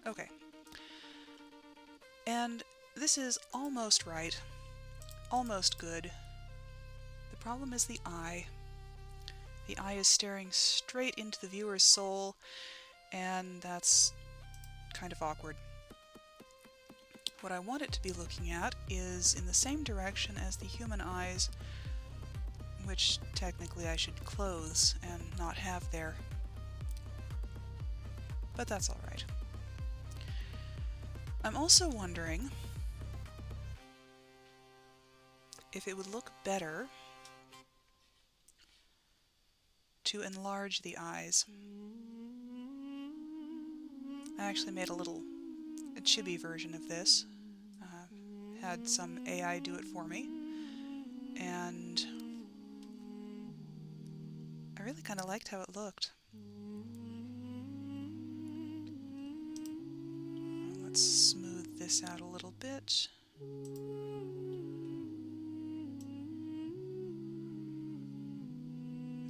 Okay. And this is almost right. Almost good. The problem is the eye. The eye is staring straight into the viewer's soul, and that's kind of awkward. What I want it to be looking at is in the same direction as the human eyes, which technically I should close and not have there. But that's alright. I'm also wondering if it would look better to enlarge the eyes. I actually made a chibi version of this. Had some AI do it for me, and I really kind of liked how it looked. Let's smooth this out a little bit.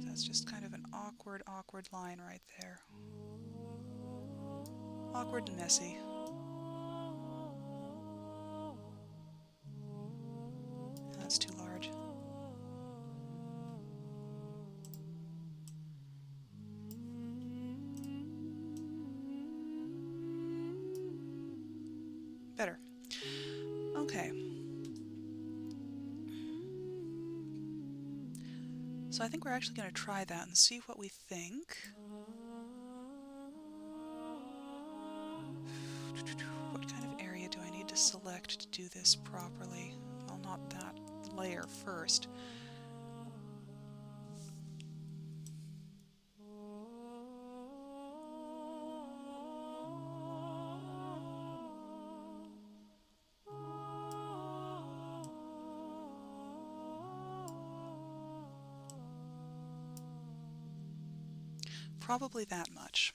That's just kind of an awkward line right there. Awkward and messy. That's too large. Better. Okay. So I think we're actually going to try that and see what we think. What kind of area do I need to select to do this properly? Well, not that layer first. Probably that much.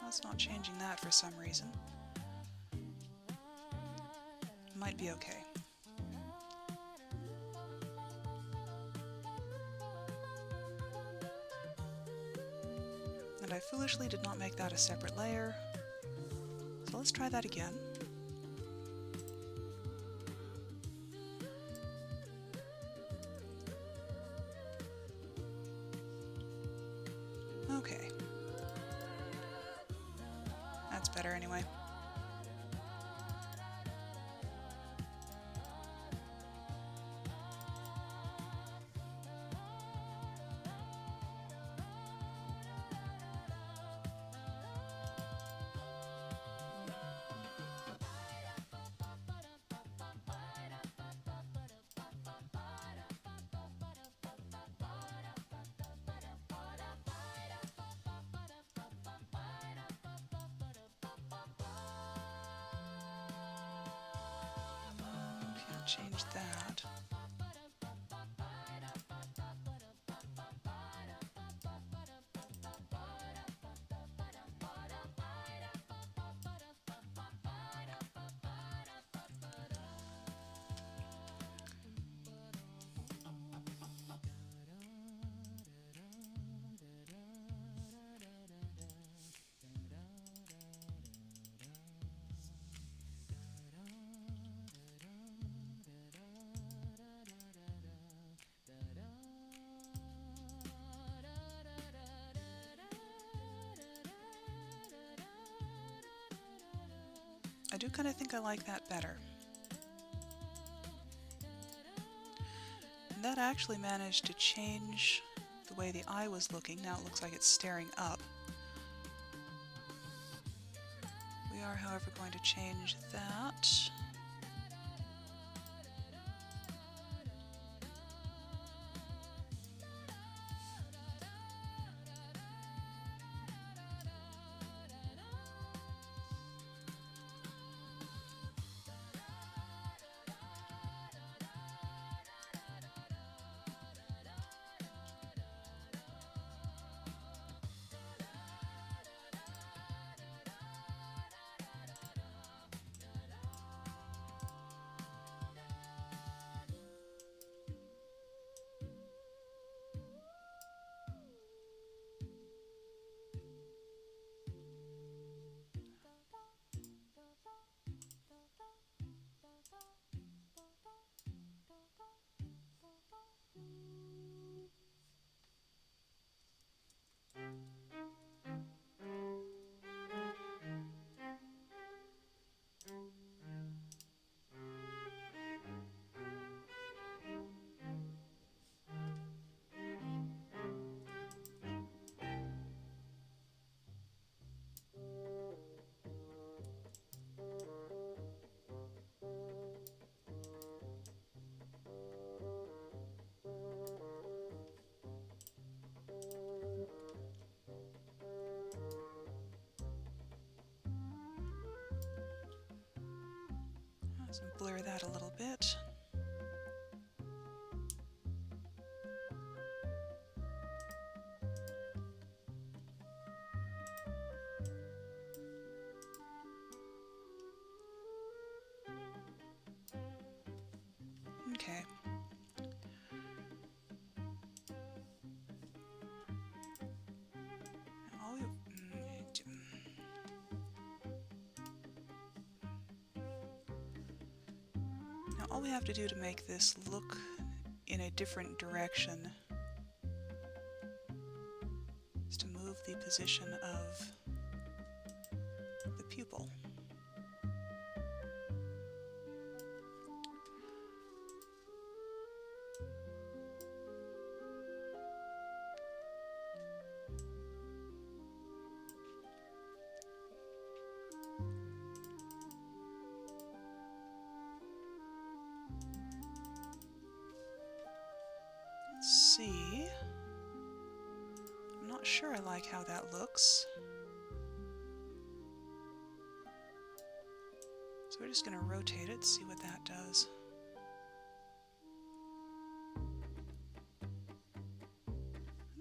That's not changing that for some reason. Might be okay. And I foolishly did not make that a separate layer. So let's try that again. Okay. That's better anyway. Can't change that. do kind of think I like that better. And that actually managed to change the way the eye was looking. Now it looks like it's staring up. We are, however, going to change that. Let's blur that a little bit. Okay. Now all we have to do to make this look in a different direction is to move the position of the pupil. Let's see. I'm not sure I like how that looks. So we're just going to rotate it, see what that does.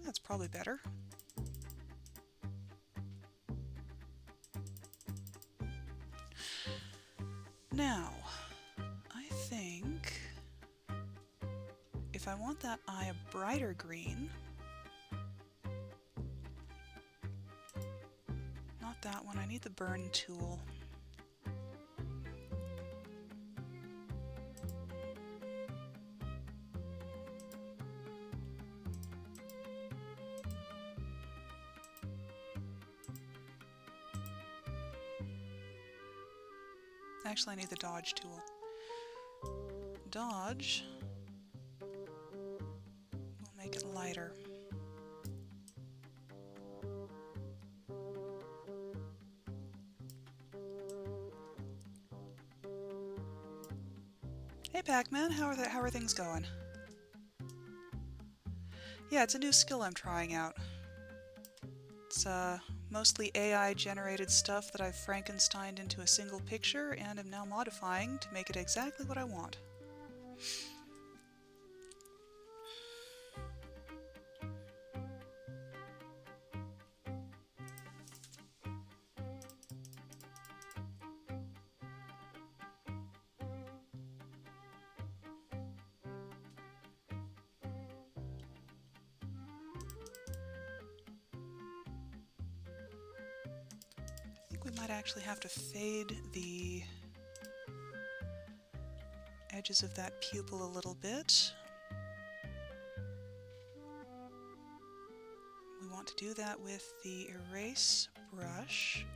That's probably better. Now, I think if I want that eye a brighter green, not that one, I need the burn tool. Actually, I need the dodge tool. Dodge will make it lighter. Hey Pac-Man, how are things going? Yeah, it's a new skill I'm trying out. It's mostly AI-generated stuff that I've Frankensteined into a single picture and am now modifying to make it exactly what I want. We might actually have to fade the edges of that pupil a little bit. We want to do that with the erase brush.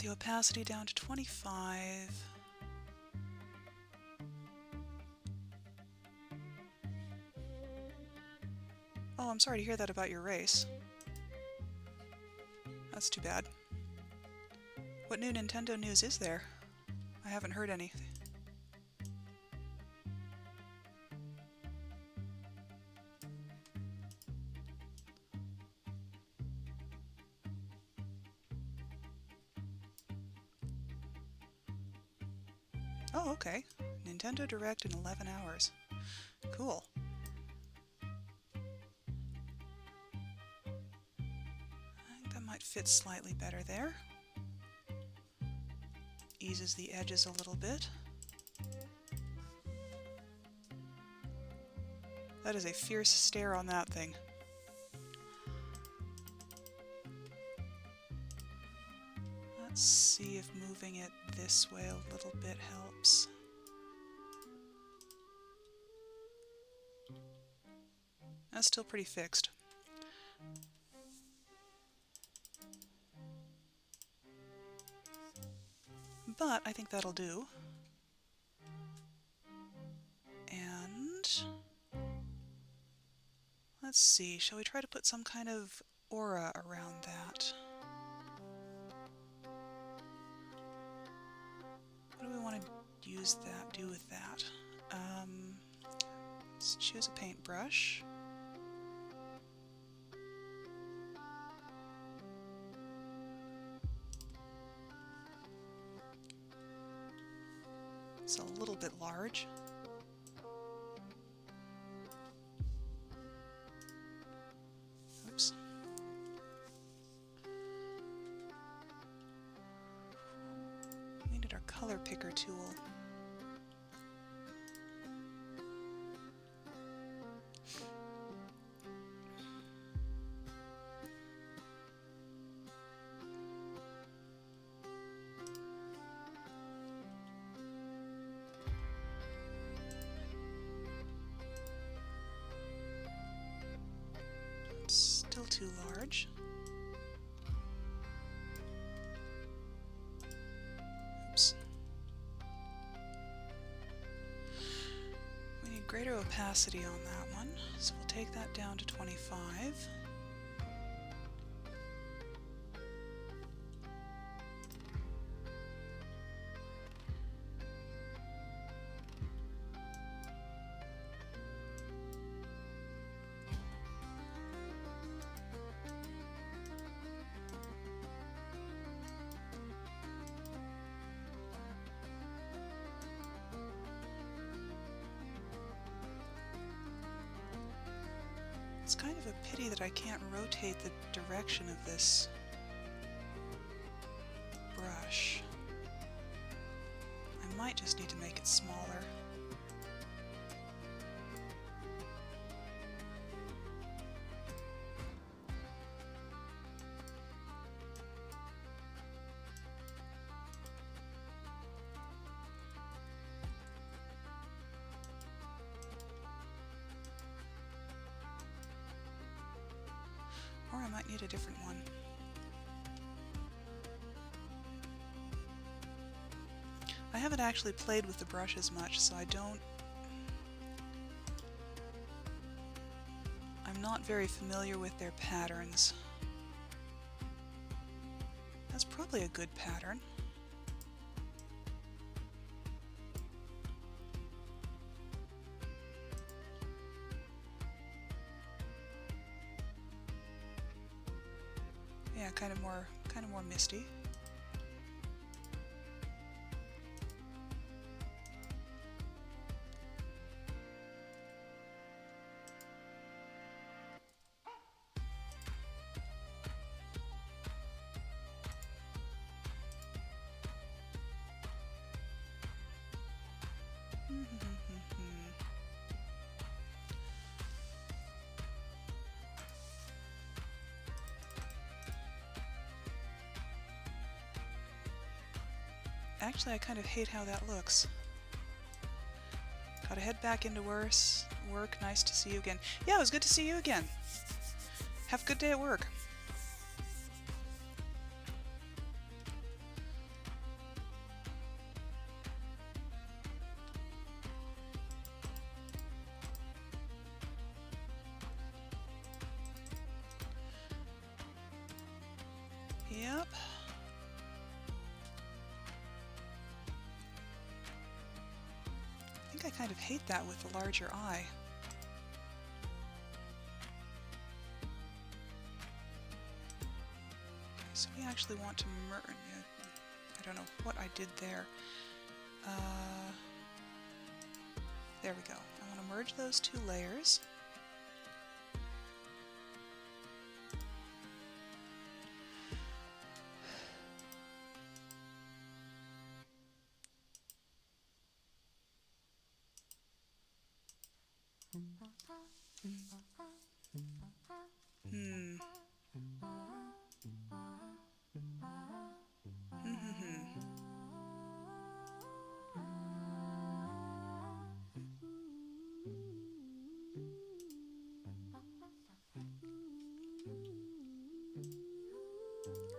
the opacity down to 25. Oh, I'm sorry to hear that about your race. That's too bad. What new Nintendo news is there? I haven't heard anything. Oh, okay. Nintendo Direct in 11 hours. Cool. I think that might fit slightly better there. Eases the edges a little bit. That is a fierce stare on that thing. Let's see if moving it this way a little bit helps. That's still pretty fixed. But I think that'll do. And let's see, shall we try to put some kind of aura around that? What do we want to do with that? Let's choose a paintbrush. It's a little bit large. Oops. We needed our color picker tool. Still too large. Oops. We need greater opacity on that one, so we'll take that down to 25. It's kind of a pity that I can't rotate the direction of this brush. I might just need to make it smaller. Or I might need a different one. I haven't actually played with the brush as much, so I'm not very familiar with their patterns. That's probably a good pattern. Yeah, kind of more misty. Actually, I kind of hate how that looks. Gotta head back into work. Nice to see you again. Yeah, it was good to see you again. Have a good day at work. think I kind of hate that with the larger eye. Okay, so we actually want to merge. I don't know what I did there. There we go. I want to merge those two layers.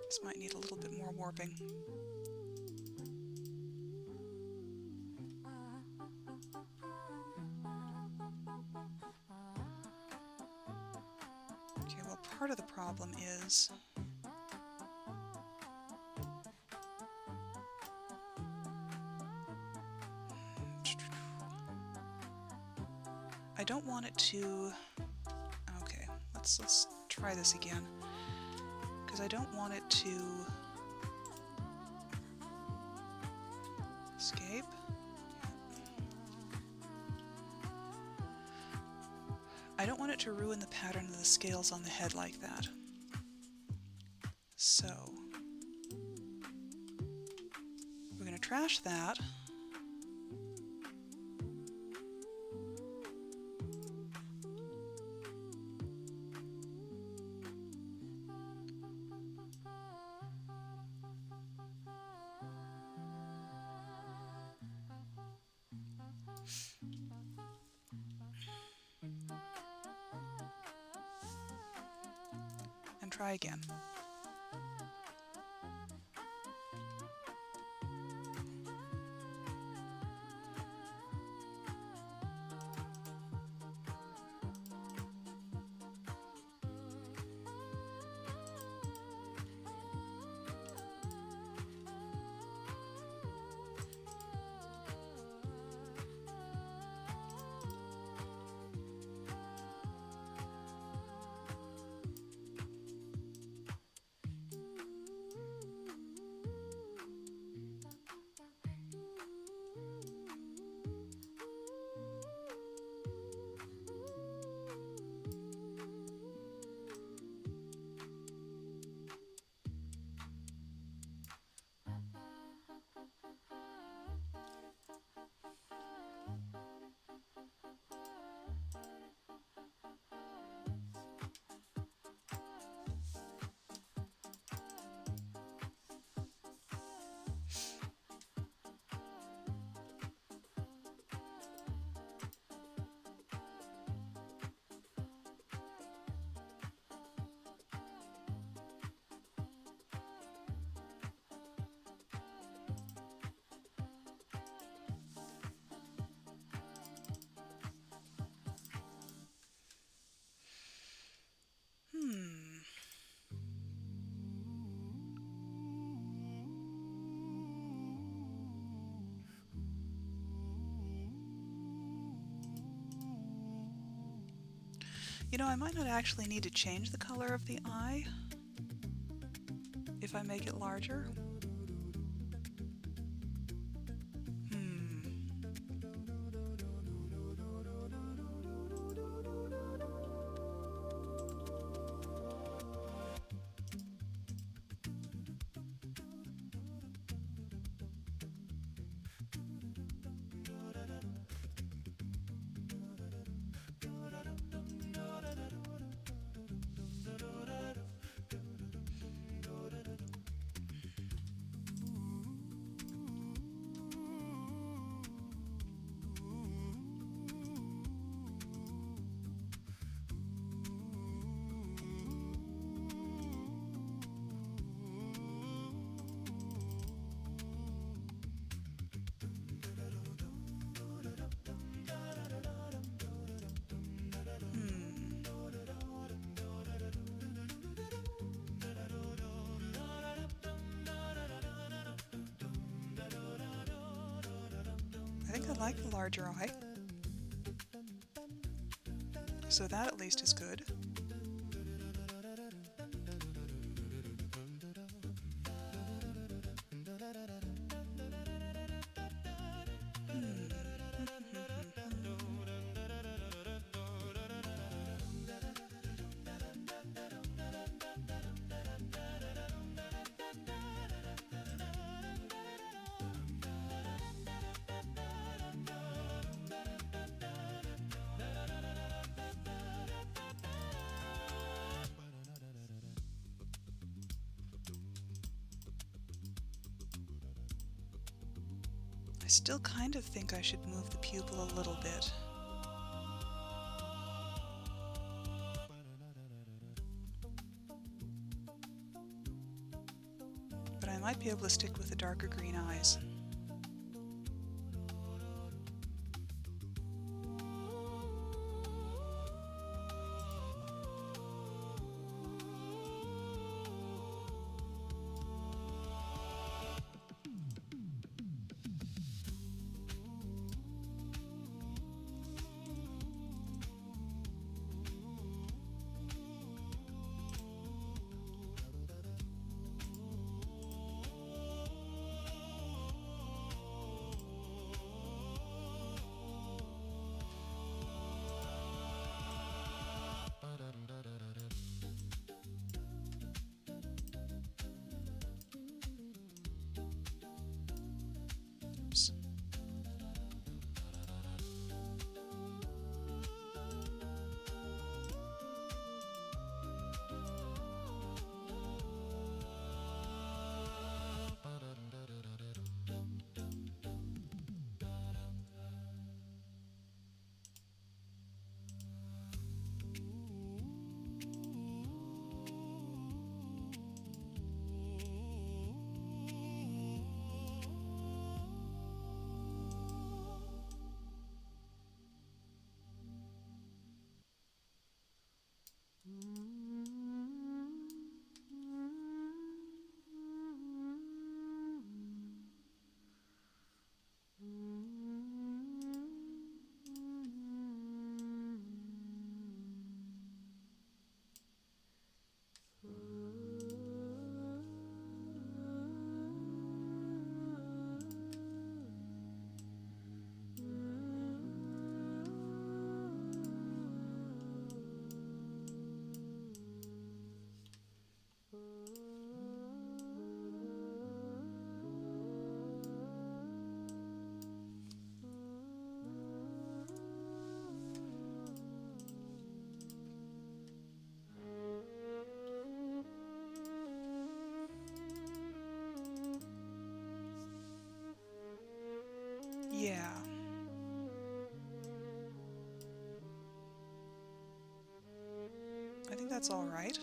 This might need a little bit more warping. Okay, well, part of the problem is I don't want it to... Okay, let's try this again. Because I don't want it to escape. I don't want it to ruin the pattern of the scales on the head like that. So we're going to trash that. And try again. You know, I might not actually need to change the color of the eye if I make it larger. like the larger eye, so that at least is good. I still kind of think I should move the pupil a little bit. But I might be able to stick with the darker green eyes. Oops. Yeah. I think that's all right.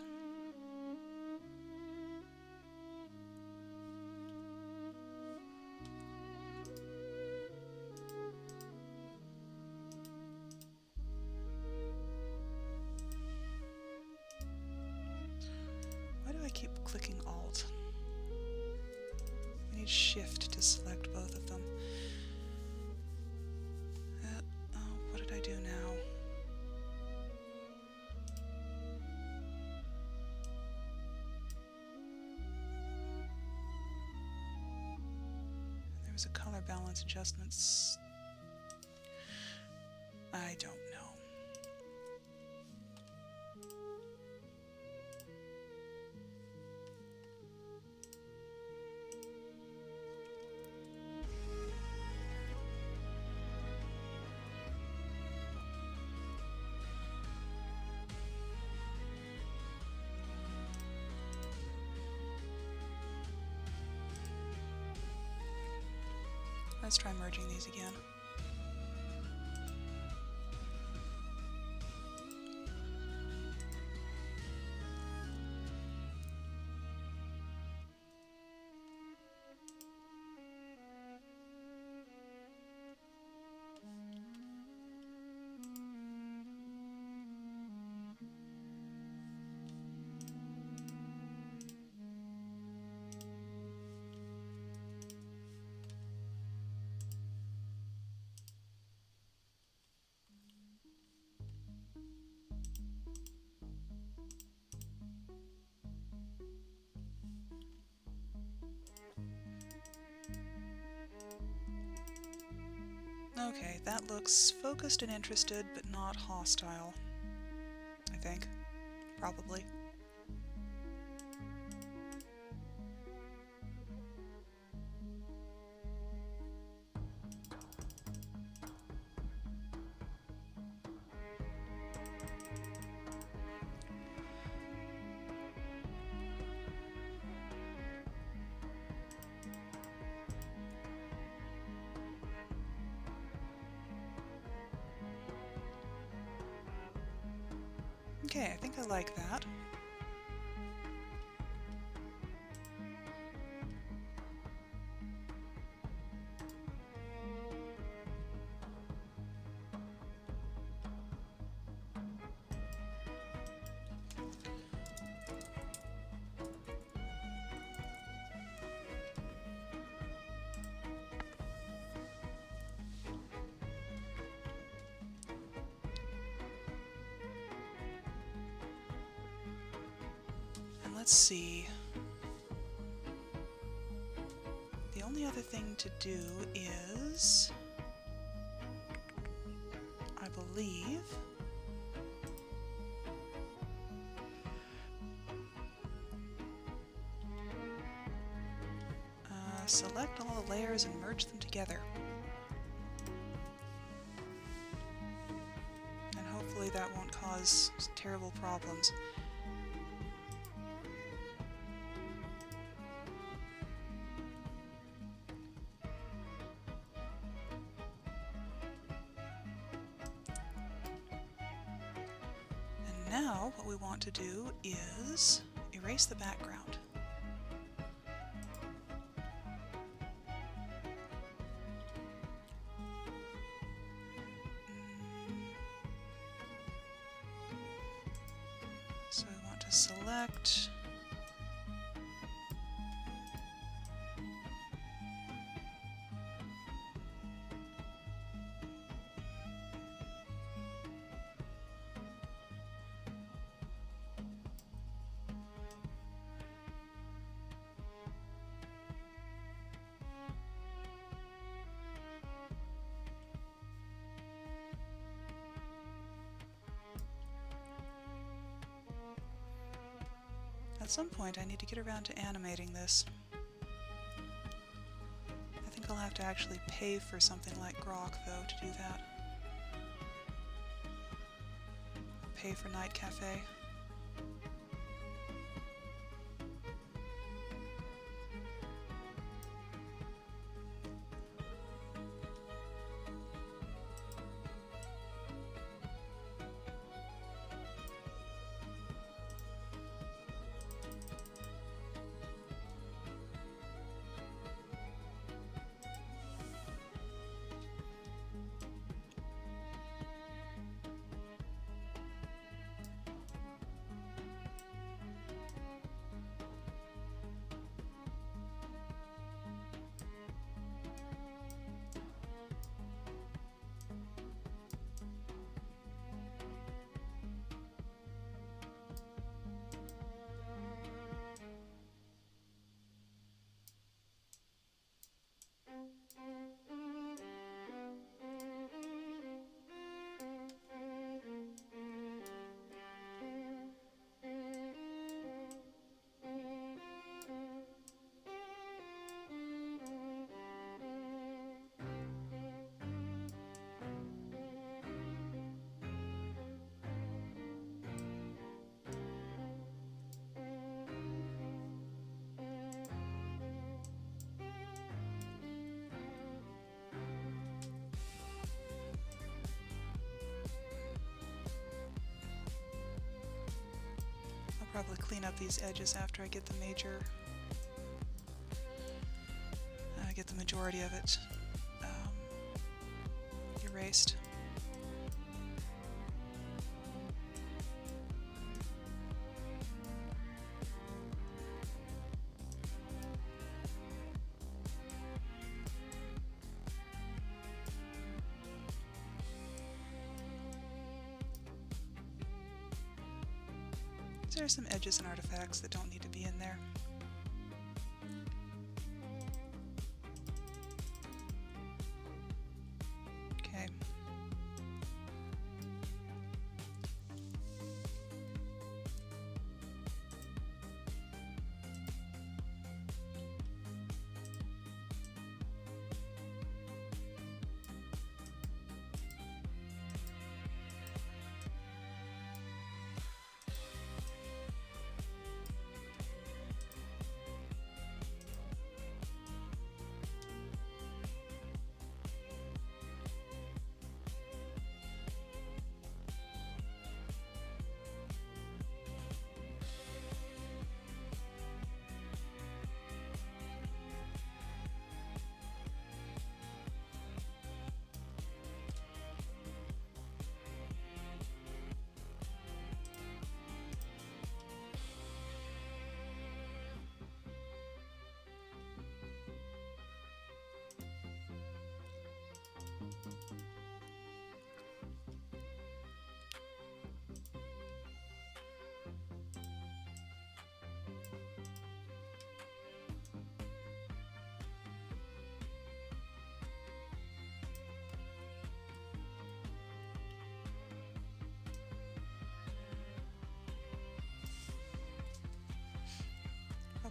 Why do I keep clicking Alt? I need Shift to select both of them. Oh, what did I do now? There was a color balance adjustments. I don't know. Let's try merging these again. Okay, that looks focused and interested, but not hostile, I think. Probably. Okay, I think I like that. And let's see. The only other thing to do is, I believe, select all the layers and merge them together. And hopefully that won't cause terrible problems. And now what we want to do is erase the background. So we want to select At some point I need to get around to animating this. I think I'll have to actually pay for something like Grok, though, to do that. Pay for Night Cafe. Probably clean up these edges after I get the majority of it erased. There are some edges and artifacts that don't need to be in there.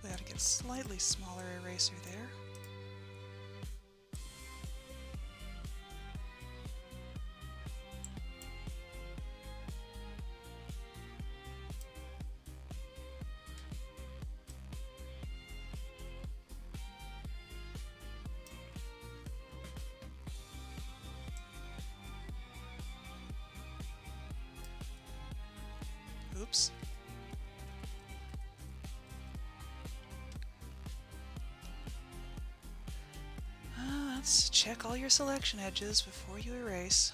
Probably ought to get a slightly smaller eraser there. Oops. Let's check all your selection edges before you erase.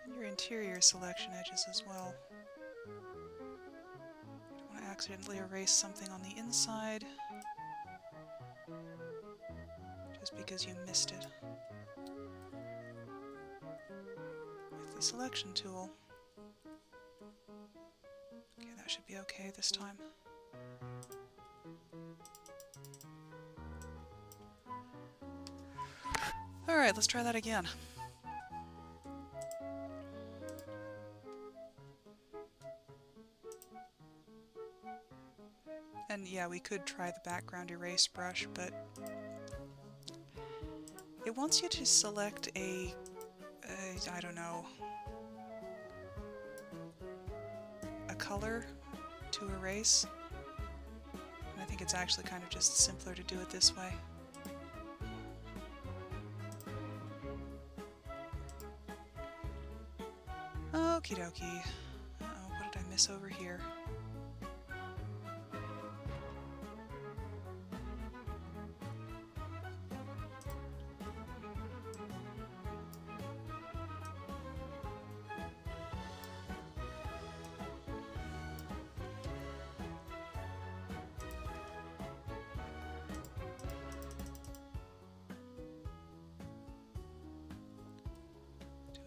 And your interior selection edges as well. You don't want to accidentally erase something on the inside just because you missed it. With the selection tool. Okay, that should be okay this time. Alright, let's try that again. And yeah, we could try the background erase brush, but it wants you to select I don't know, a color to erase. And I think it's actually kind of just simpler to do it this way. Okie dokie. Uh-oh, what did I miss over here?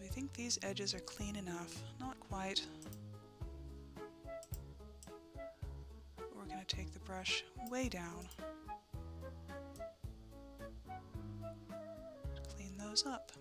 I think these edges are clean enough. Not quite. We're going to take the brush way down. Clean those up.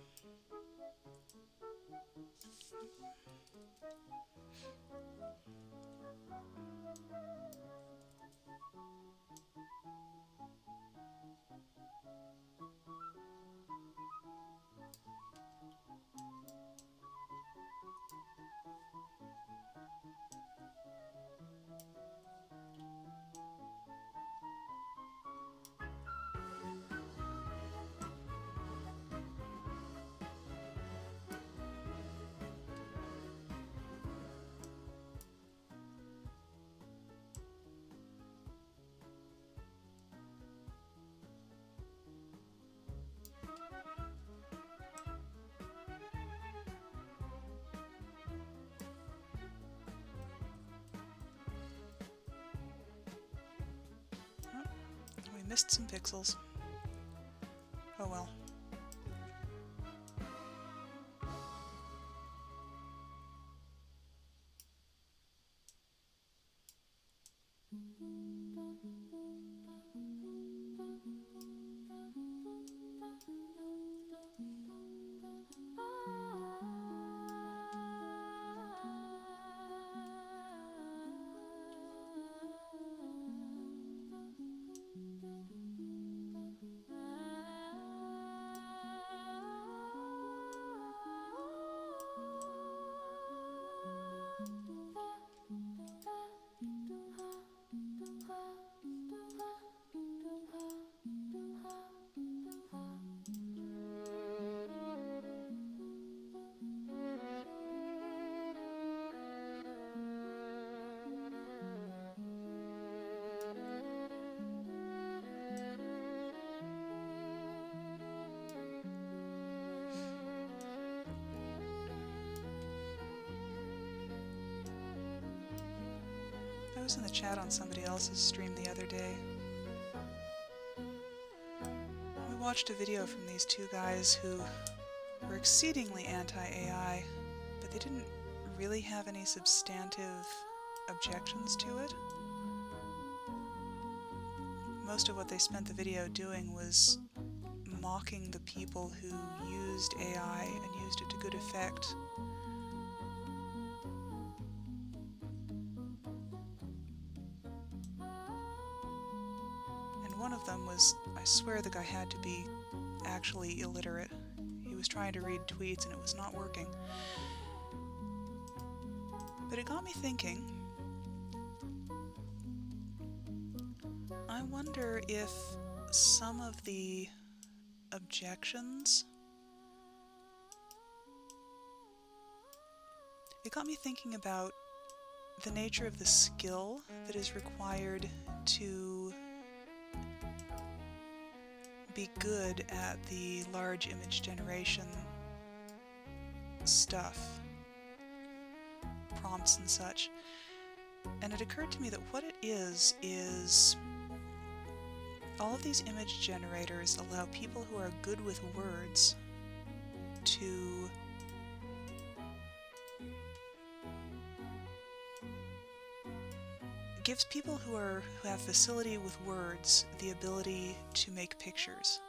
We missed some pixels. Oh well. was in the chat on somebody else's stream the other day. We watched a video from these two guys who were exceedingly anti-AI, but they didn't really have any substantive objections to it. Most of what they spent the video doing was mocking the people who used AI and used it to good effect. And one of them was, I swear the guy had to be actually illiterate. He was trying to read tweets and it was not working. But it got me thinking, I wonder if some of the objections, it got me thinking about the nature of the skill that is required to be good at the large image generation stuff, prompts and such. And it occurred to me that what it is all of these image generators allow people who are good with words to gives people who have facility with words the ability to make pictures.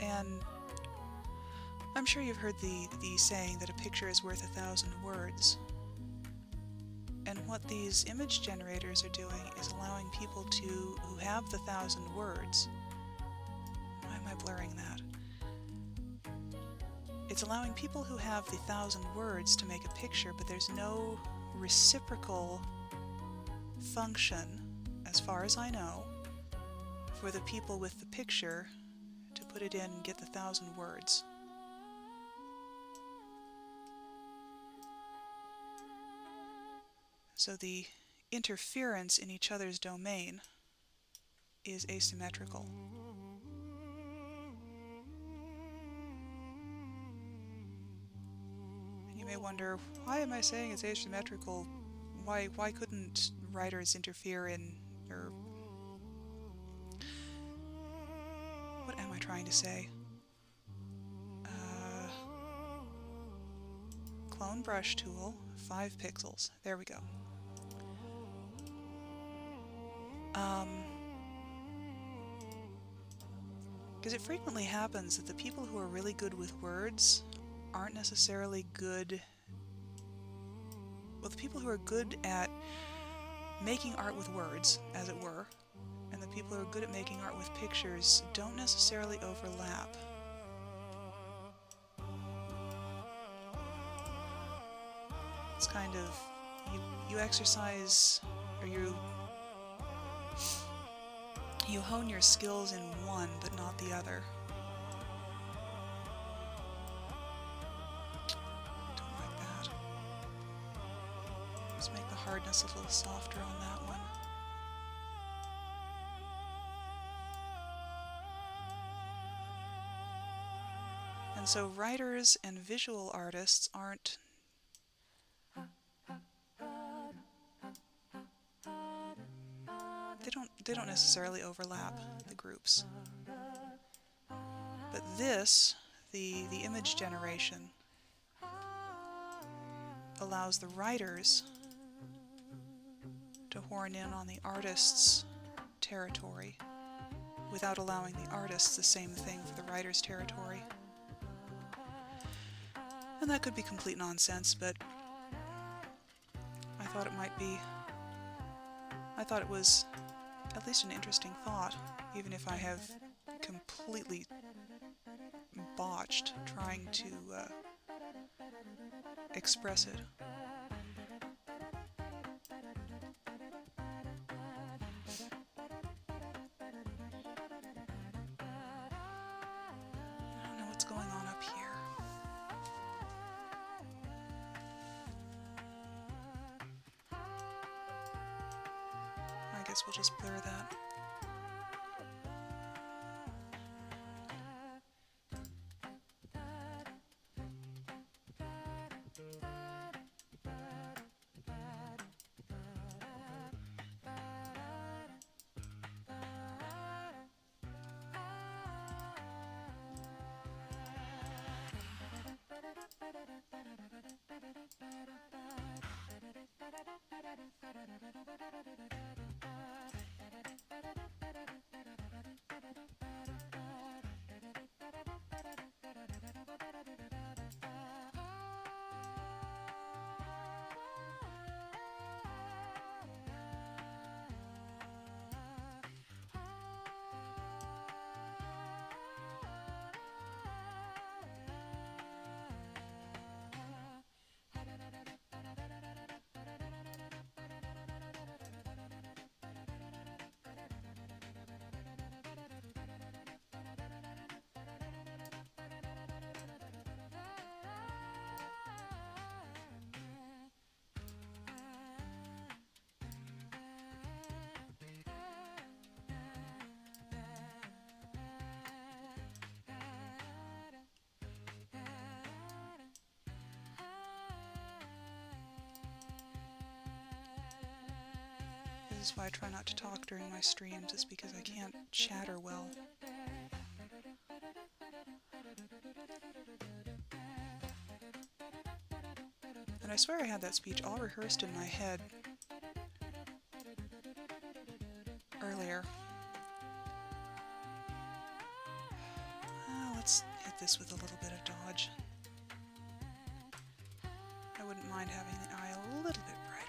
And I'm sure you've heard the saying that a picture is worth 1,000 words. And what these image generators are doing is allowing people who have the 1,000 words. Why am I blurring that? It's allowing people who have the 1,000 words to make a picture, but there's no reciprocal function, as far as I know, for the people with the picture to put it in and get the 1,000 words. So the interference in each other's domain is asymmetrical. And you may wonder, why am I saying it's asymmetrical? Why couldn't writers interfere in, or what am I trying to say? Clone brush tool, 5 pixels. There we go. Because it frequently happens that the people who are really good with words aren't necessarily good. Well, the people who are good at making art with words, as it were, and the people who are good at making art with pictures don't necessarily overlap. It's kind of, you exercise, or you hone your skills in one, but not the other. Don't like that. Let's make the hardness a little softer on that one. And so writers and visual artists aren't they don't necessarily overlap the groups. But this, the image generation, allows the writers to horn in on the artist's territory without allowing the artists the same thing for the writer's territory. And that could be complete nonsense, but I thought it was at least an interesting thought, even if I have completely botched trying to express it. I don't know what's going on up here. I guess we'll just blur that. This is why I try not to talk during my streams, is because I can't chatter well. And I swear I had that speech all rehearsed in my head earlier. Let's hit this with a little bit of dodge. I wouldn't mind having the eye a little bit brighter.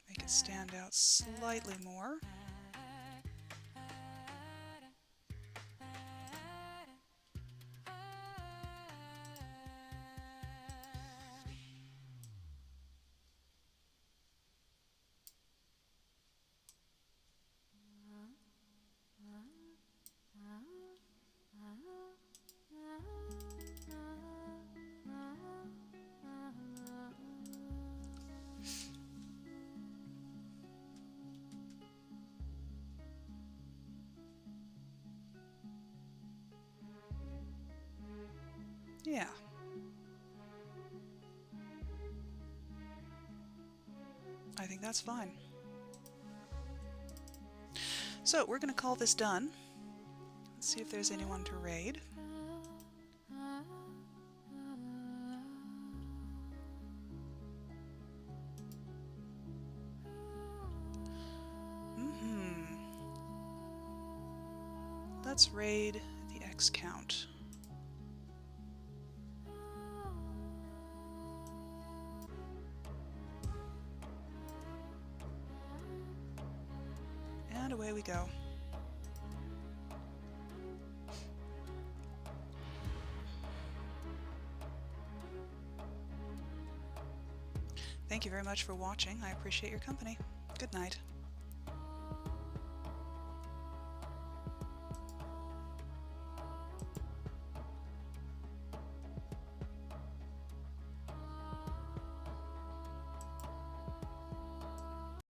Make it stand out slightly more. Yeah. I think that's fine. So we're going to call this done. Let's see if there's anyone to raid. Let's raid the X count. And away we go. Thank you very much for watching. I appreciate your company. Good night.